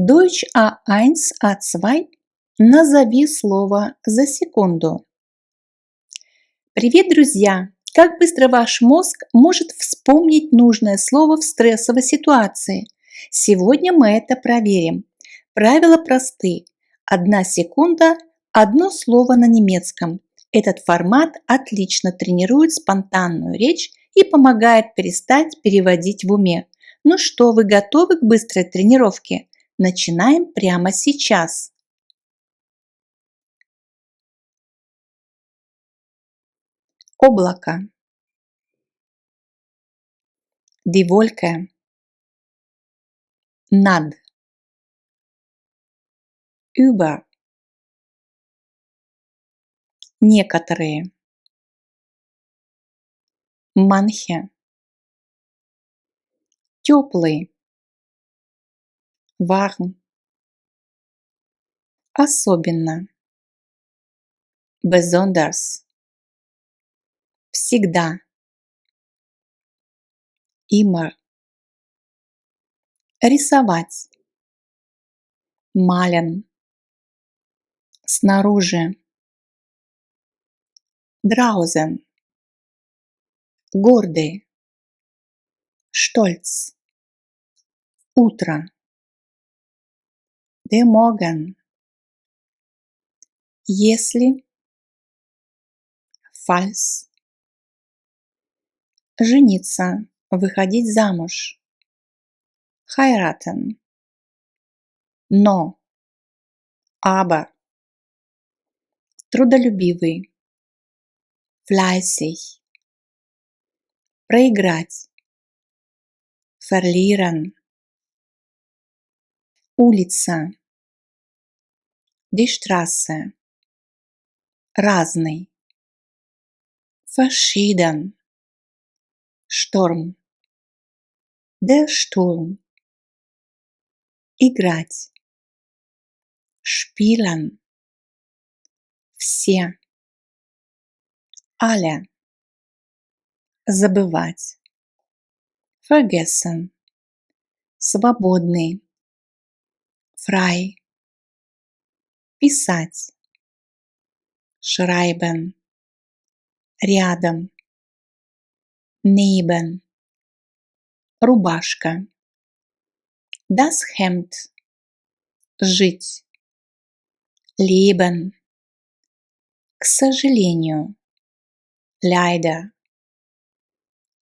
Deutsch A1, A2. Назови слово за секунду. Привет, друзья! Как быстро ваш мозг может вспомнить нужное слово в стрессовой ситуации? Сегодня мы это проверим. Правила просты. 1 секунда, одно слово на немецком. Этот формат отлично тренирует спонтанную речь и помогает перестать переводить в уме. Ну что, вы готовы к быстрой тренировке? Начинаем прямо сейчас. Облако. Die Wolke. Над. Über. Некоторые. Manche. Теплый. Warm. Особенно. Besonders. Всегда. Immer. Рисовать. Malen. Снаружи. Draußen. Гордый. Stolz. Утро. Der Morgen. Если. Falls. Жениться. Выходить замуж. Heiraten. Но. Aber. Трудолюбивый. Fleißig. Проиграть. Verlieren. Улица. Die Straße. Разный. Verschieden. Шторм. Der Sturm. Играть. Spielen. Все. Alle. Забывать. Vergessen. Свободный. Frei. Писать. Schreiben. Рядом. Neben. Рубашка. Das Hemd. Жить. Leben. К сожалению. Leider.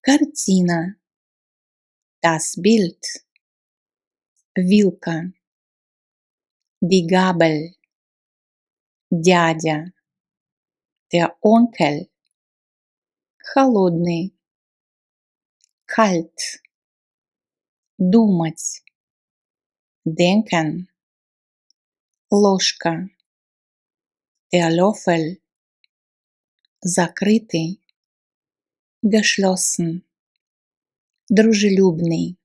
Картина. Das Bild. Вилка. Die Gabel. Дядя. Der Onkel. Холодный. Kalt. Думать. Denken. Ложка. Der Löffel. Закрытый. Geschlossen. Дружелюбный.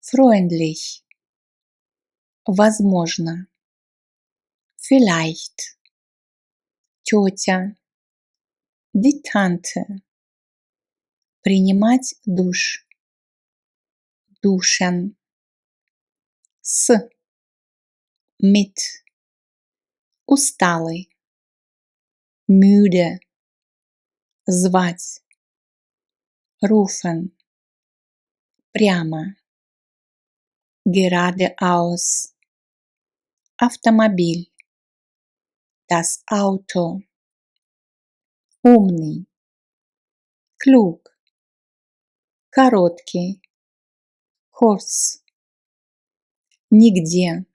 Freundlich. Возможно. Vielleicht. Тетя. Die Tante. Принимать душ. Duschen. С. Mit. Усталый. Müde. Звать. Rufen. Прямо. Geradeaus. Автомобиль. Das Auto. Умный. Klug. Короткий. Kurz. Нигде.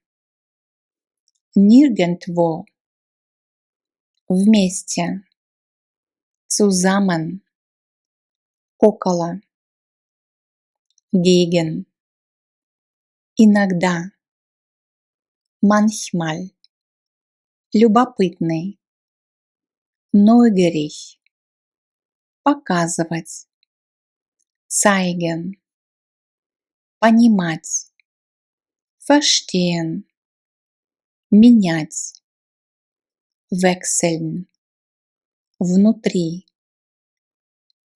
Nirgendwo. Вместе. Zusammen. Около. Gegen. Иногда. Manchmal. Любопытный. Neugierig. Показывать. Zeigen. Понимать. Verstehen. Менять. Wechseln. Внутри.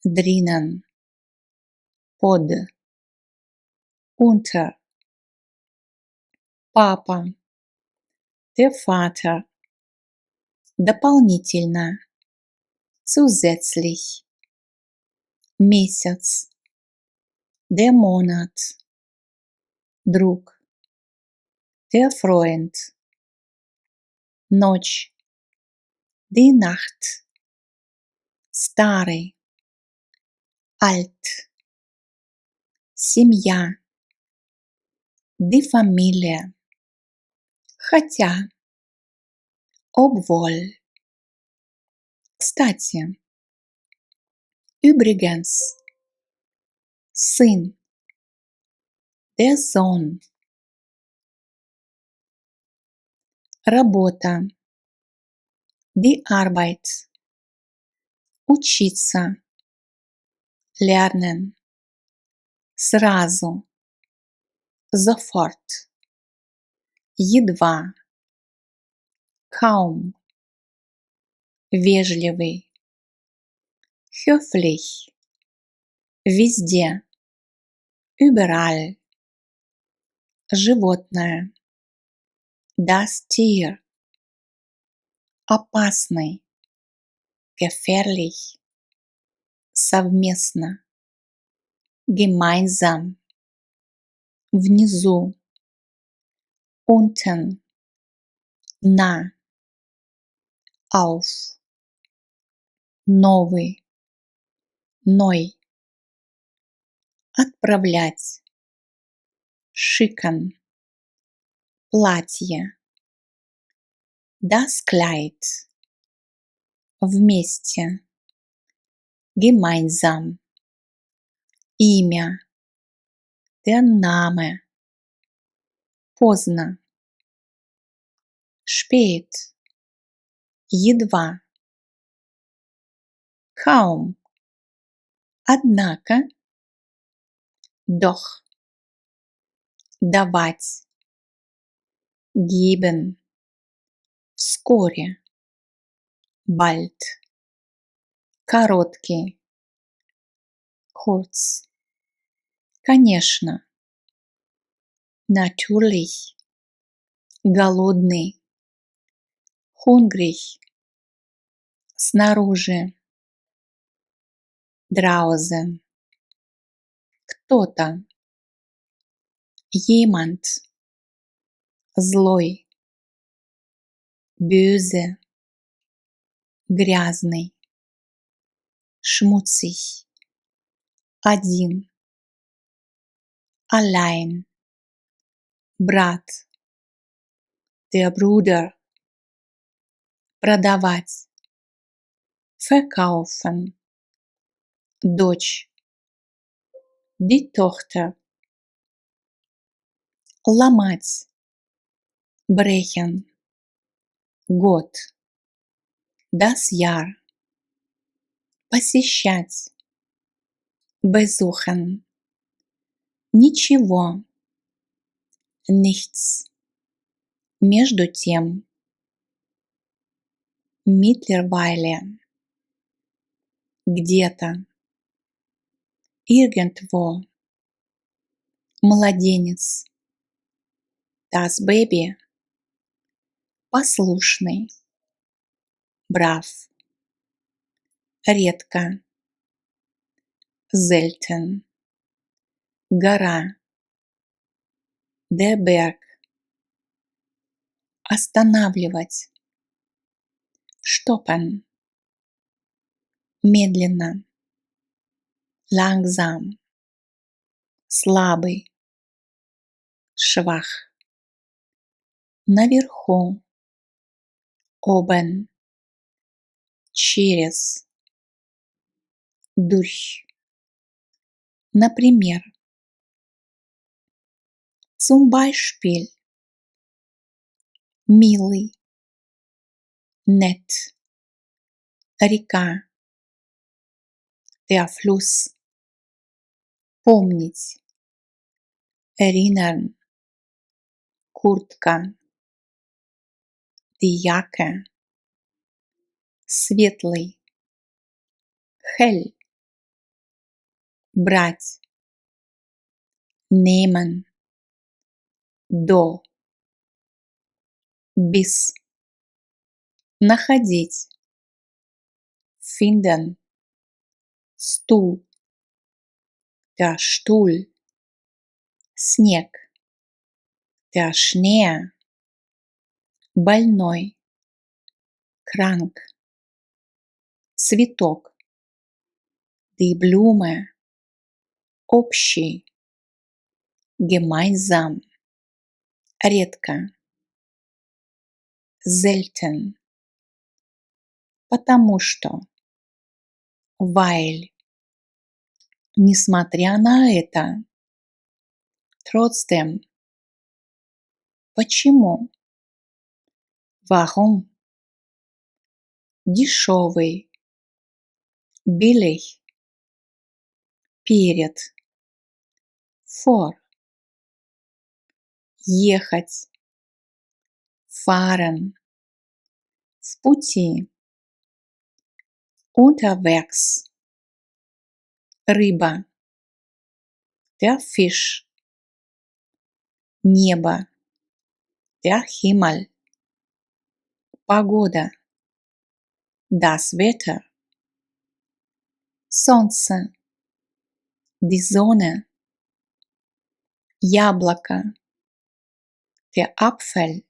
Drinnen. Под. Unter. папа, der Vater, дополнительно, zusätzlich, месяц, der Monat, друг, der Freund, ночь, die Nacht, старый, alt, семья, die Familie, хотя, obwohl, кстати, übrigens, сын, der Sohn, работа, die Arbeit, учиться, lernen, сразу, sofort, едва, kaum, вежливый, höflich, везде, überall, животное, das Tier, опасный, gefährlich, совместно, gemeinsam, внизу, unten, на, auf, новый, neu, отправлять, schicken, платье, das Kleid, вместе, gemeinsam, имя, der Name, поздно, spät, едва, kaum, однако, doch, давать, geben, вскоре, bald, короткий, kurz, конечно, natürlich, голодный, hungrig, снаружи, draußen, кто-то, jemand, злой, böse, грязный, schmutzig, один, allein, брат, der Bruder, продавать, verkaufen, дочь, die Tochter, ломать, brechen, год, das Jahr, посещать, besuchen, ничего, nichts, между тем, mittlerweile, где-то, irgendwo, младенец, das Baby, послушный, brav, редко, selten, гора, der Berg, останавливать, stoppen, медленно, langsam, слабый, schwach, наверху, oben, через, durch, например, zum Beispiel, милый, nett, река, der Fluss, помнить, erinnern, куртка, die Jacke, светлый, hell, брать, nehmen, до, Bis. Находить. Finden. Стул. Der Stuhl. Снег. Der Schnee. Больной. Krank. Цветок. Die Blume. Общий. Gemeinsam. Редко. Selten. Потому что. Weil. Несмотря на это. Trotzdem. Почему? Warum? Дешевый. Billig. Перед. Vor. Ехать. Fahren. В пути. Unterwegs. Рыба. Der Fisch. Небо. Der Himmel. Погода. Das Wetter. Солнце. Die Sonne. Яблоко. Der Apfel.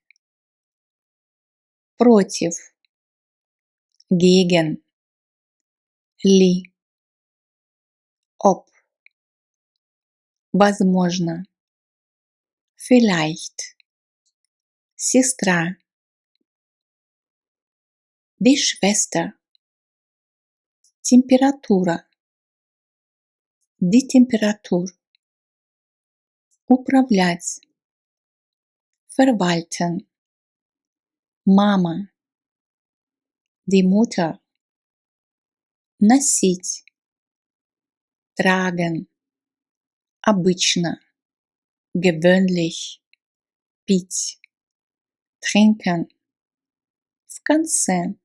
Против. Gegen. Ли. Ob. Возможно. Vielleicht. Сестра. Die Schwester. Температура. Die Temperatur. Управлять. Verwalten. Мама. Die Mutter. Носить. Tragen. Обычно. Gewöhnlich. Пить. Trinken. В конце.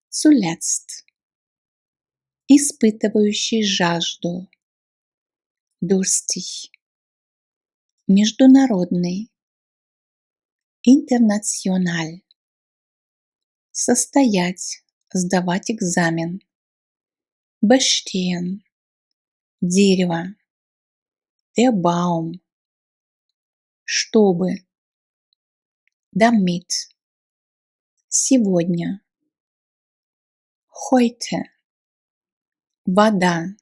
Zuletzt. Испытывающий жажду. Durstig. Международный. International. Состоять. Сдавать экзамен. Bestehen. Дерево. Der Baum. Чтобы. Damit. Сегодня. Heute. Вода.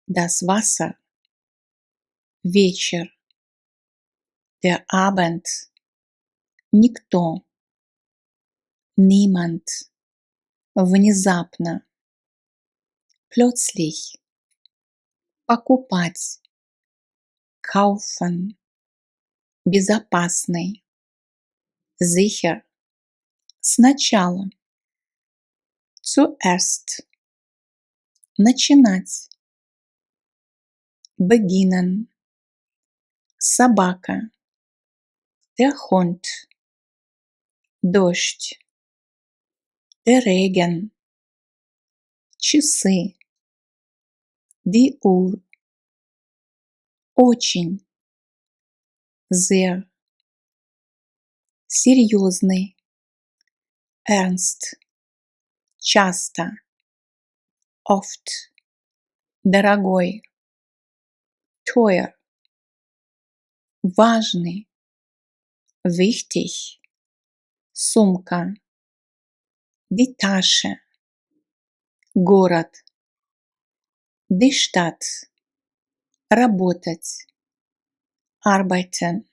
Das Wasser. Вечер. Der Abend. Никто. Niemand. Внезапно. Plötzlich. Покупать. Kaufen. Безопасный. Sicher. Сначала. Zuerst. Начинать. Beginnen. Собака. Der Hund. Дождь. Der Regen. Часы. Die Uhr. Очень. Sehr. Серьезный. Ernst. Часто. Oft. Дорогой. Teuer. Важный. Wichtig. Сумка. Die Tasche. Город. Die Stadt. Работать. Arbeiten.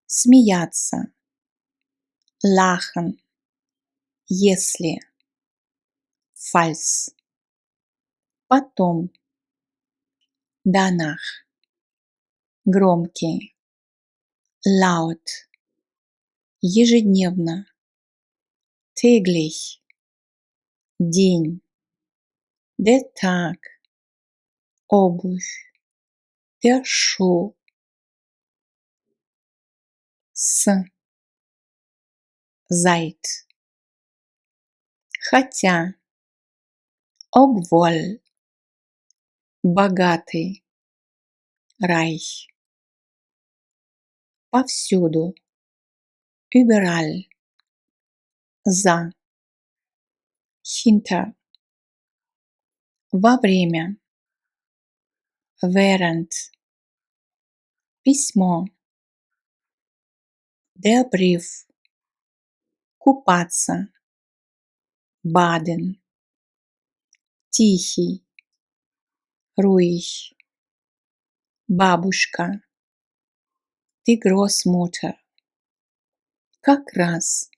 Смеяться. Lachen. Если. Falls. Потом. Danach. Громкий. Laut. Ежедневно. Täglich. День. Der Tag. Обувь. Der Schuh. С. Seit. Хотя. Obwohl. Богатый. Reich. Повсюду. überall, за, hinter, во время, während, письмо, der Brief, купаться, baden, тихий, ruhig, бабушка, die Großmutter, как раз,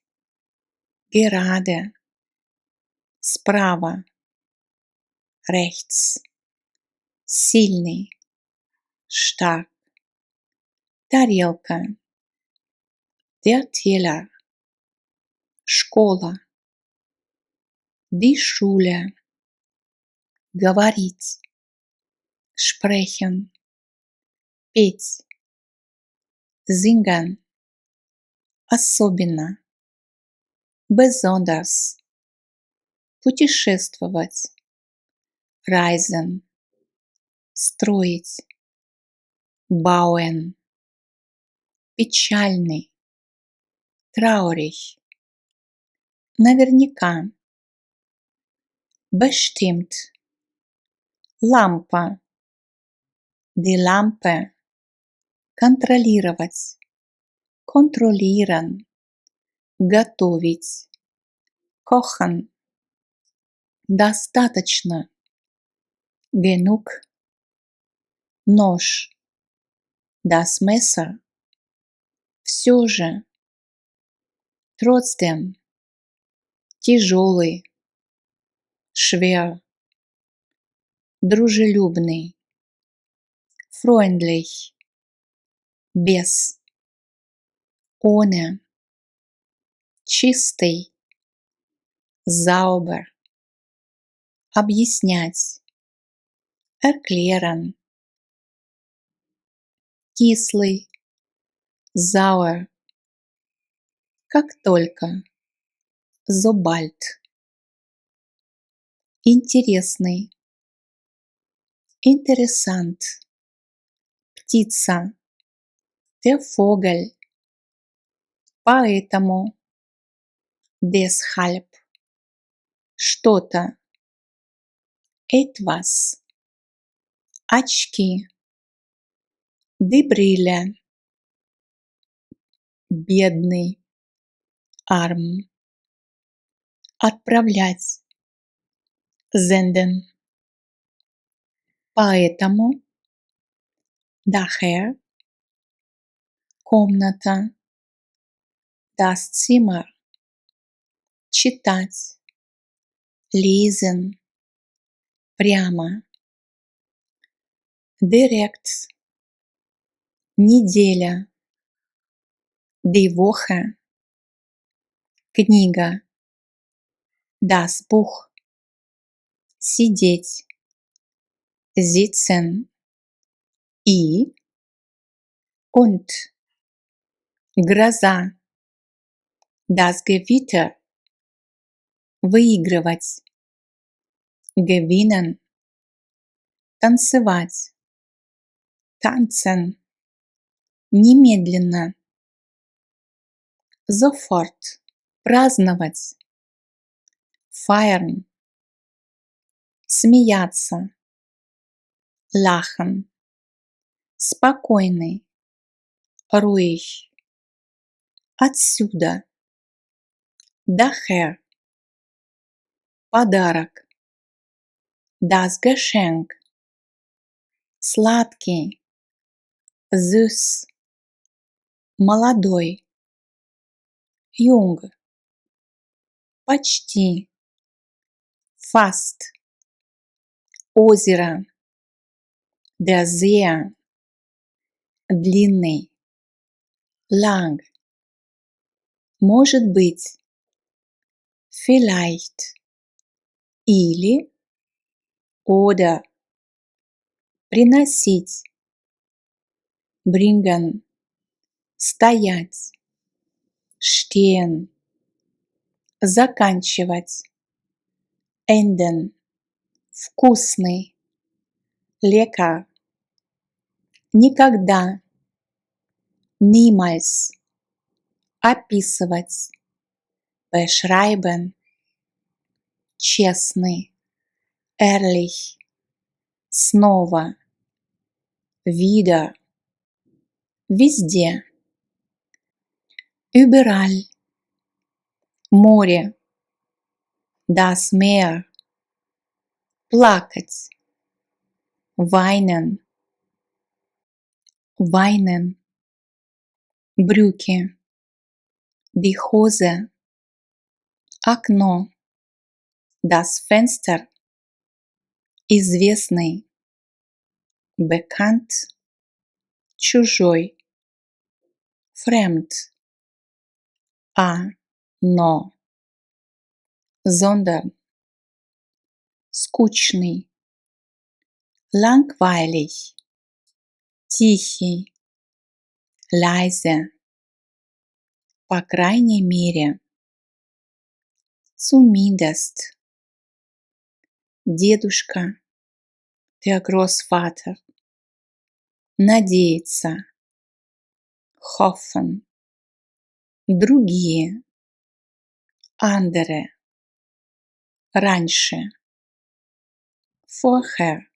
gerade, справа, rechts, сильный, stark, тарелка, der Teller, школа, die Schule, говорить, sprechen, петь, singen, особенно, besonders, путешествовать, reisen, строить, bauen, печальный, traurig, наверняка, bestimmt, лампа, die Lampe, контролировать, kontrollieren, готовить, kochen, достаточно, genug, нож, das Messer, все же, trotzdem, тяжелый, schwer, дружелюбный, freundlich, без, ohne, чистый, sauber, объяснять, erklären, кислый, sauer, как только, sobald, интересный, interessant, птица, der Vogel, поэтому, deshalb, что-то, etwas, очки, die Brille, бедный, arm, отправлять, senden, поэтому, daher, комната, das Zimmer, читать, lesen, прямо, direkt, неделя, die Woche, книга, das Buch, сидеть, sitzen, и, und, гроза, das Gewitter, выигрывать, gewinnen, танцевать, tanzen, немедленно, sofort, праздновать, feiern, смеяться, lachen, спокойный, ruhig, отсюда, daher, подарок, das Geschenk, сладкий, süß, молодой, jung, почти, fast, озеро, der See, длинный, lang, может быть, vielleicht, или, oder, приносить, bringen, стоять, stehen, заканчивать, enden, вкусный, lecker, никогда, niemals, описывать. Beschreiben – честный. Ehrlich – снова. Wieder – везде. Überall – море. Das Meer – плакать. Weinen – weinen. Брюки. Die Hose – окно. Das Fenster – известный. Bekannt – чужой. Fremd – но. Sondern – скучный. Langweilig – тихий. Leise – по крайней мере. Zumindest – дедушка. Der Großvater – надеяться. Hoffen – другие. Andere – раньше. Vorher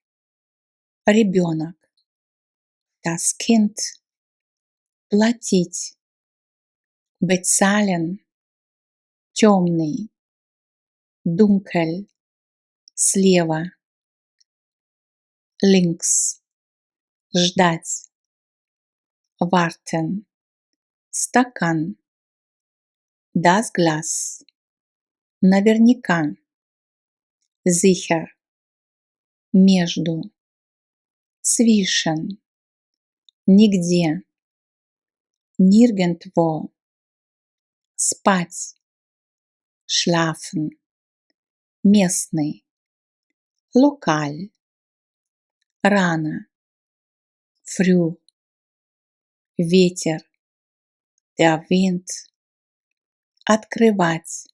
– ребенок. Das Kind – платить. Bezahlen – темный. Dunkel – слева. Links – ждать. Warten – стакан. Das Glas – наверняка. Sicher – между. Zwischen – нигде. Nirgendwo – спать. Schlafen – местный. Lokal – рано. Früh – ветер. Der Wind – открывать.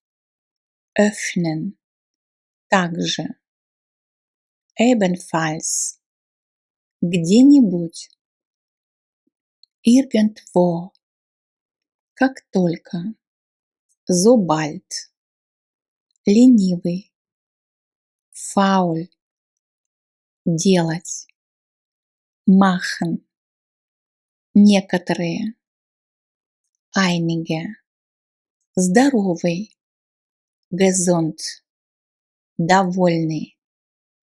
Öffnen – также. Ebenfalls – где-нибудь. Irgendwo – как только. Sobald – ленивый. Faul – делать. Machen – некоторые. Einige – здоровый. Gesund – довольный.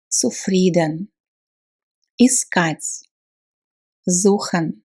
Zufrieden – искать. Suchen